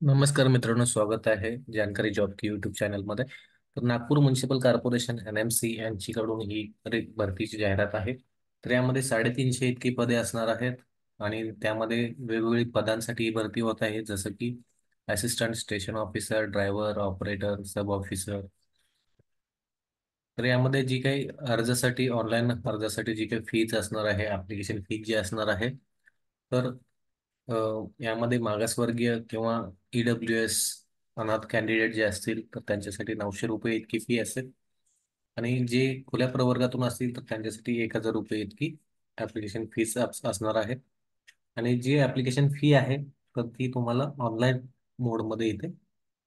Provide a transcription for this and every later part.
नमस्कार मित्रांनो, स्वागत आहे जानकारी जॉब की यूट्यूब चॅनलमध्ये. तर नागपूर म्युन्सिपल कॉर्पोरेशन NMC यांच्याकडून ही भरतीची जाहिरात आहे. तर यामध्ये 350 इतकी पदे असणार आहेत आणि त्यामध्ये वेगवेगळी पदांसाठी ही भरती होत आहे, जसं की assistant station officer, driver, operator, सब ऑफिसर. तर यामध्ये जी काही अर्जासाठी ऑनलाईन अर्जासाठी जी काही फीज असणार आहे, ऍप्लिकेशन फीज जी असणार आहे, तर अ, यामध्ये मागासवर्गीय किंवा EWS अनाथ कॅन्डिडेट जे असतील तर त्यांच्यासाठी 900 रुपये इतकी फी असेल. आणि जे खुल्या प्रवर्गातून असतील तर त्यांच्यासाठी 1000 रुपये इतकी ऍप्लिकेशन फीस असणार आहे. आणि जी ऍप्लिकेशन फी आहे तर ती तुम्हाला ऑनलाईन मोडमध्ये इथे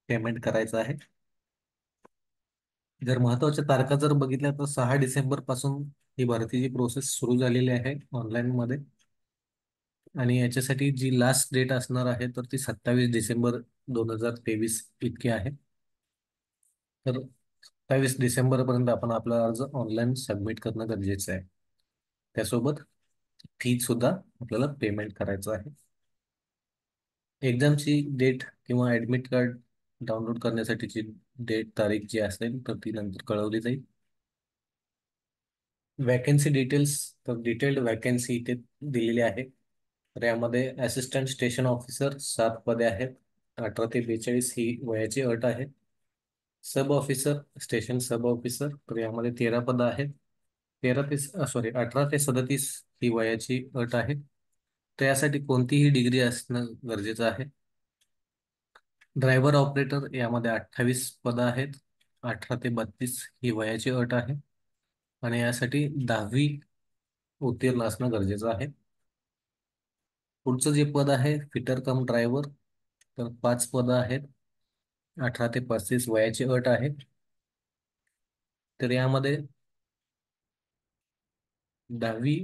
पेमेंट करायचं आहे. जर महत्वाच्या तारखा जर बघितल्या तर 6 डिसेंबर पासून ही भरतीची प्रोसेस सुरू झालेली आहे ऑनलाईन मध्ये. आणि याच्यासाठी जी लास्ट डेट असणार आहे तर ती 27 डिसेंबर 2023 इतकी आहे. तर 27 डिसेंबर पर्यंत आपण आपला अर्ज ऑनलाईन सबमिट करणं गरजेचं आहे. त्यासोबत फी सुद्धा आपल्याला पेमेंट करायचं आहे. एक्झामची डेट किंवा ऍडमिट कार्ड डाउनलोड करण्यासाठीची तारीख जी असेल तर ती नंतर कळवली जाईल. वॅकन्सी डिटेल्स, तर डिटेल्ड वॅकन्सी इथे दिलेली आहे. तर यामध्ये असिस्टंट स्टेशन ऑफिसर 7 पदे आहेत. 18 ते 42 ही वयाची अट आहे. सब ऑफिसर, स्टेशन सब ऑफिसर, तर यामध्ये 13 पदं आहेत. 18 ते 37 ही वयाची अट आहे. तर यासाठी कोणतीही डिग्री असणं गरजेचं आहे. ड्रायव्हर ऑपरेटर यामध्ये 28 पदं आहेत. 18 ते 32 ही वयाची अट आहे. आणि यासाठी 10वी उत्तीर्ण असणं गरजेचं आहे. पुढचं जे पद आहे फिटर कम ड्रायव्हर, तर 5 पदं आहेत. 18 ते 35 वयाची अट आहे. तर यामध्ये 10वी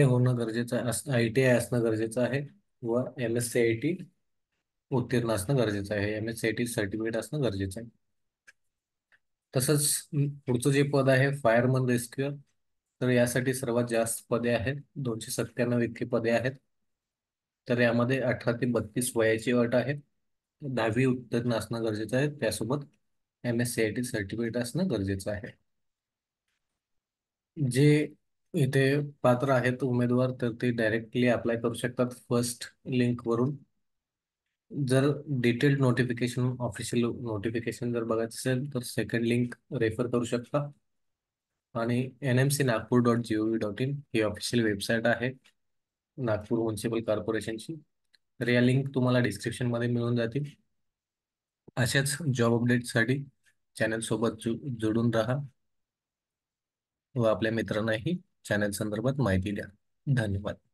होणं गरजेचं आहे, ITI असणं गरजेचं आहे. व MSCIT उत्तीर्ण असणं गरजेचं आहे, MSCIT सर्टिफिकेट असणं गरजेचं आहे. तसंच पुढचं जे पद आहे फायरमन रेस्क्यूअर, तर यासाठी सर्वात जास्त पदे आहेत, 297 इतकी पदे आहेत. तर यामध्ये 18 ते 32 वयाची अट आहे. 10वी उत्तीर्ण असणं गरजेचं आहे, त्यासोबत MSCIT सर्टिफिकेट असणं गरजेचं आहे. जे इथे पात्र आहेत उमेदवार तर ते डायरेक्टली अप्लाय करू शकतात फर्स्ट लिंक वरून. जर डिटेल्ड नोटिफिकेशन, ऑफिशियल नोटिफिकेशन जर बघायचं असेल तर सेकंड लिंक रेफर करू शकता. आणि NMC Nagpur.gov.in ही ऑफिशियल वेबसाईट आहे नागपूर म्युन्सिपल कॉर्पोरेशनची. तर या लिंक तुम्हाला डिस्क्रिप्शन मध्ये मिळून जातील. अशाच जॉब अपडेटसाठी चॅनल सोबत जोडून राहा व आपल्या मित्रांनाही चॅनल संदर्भात माहिती द्या. धन्यवाद.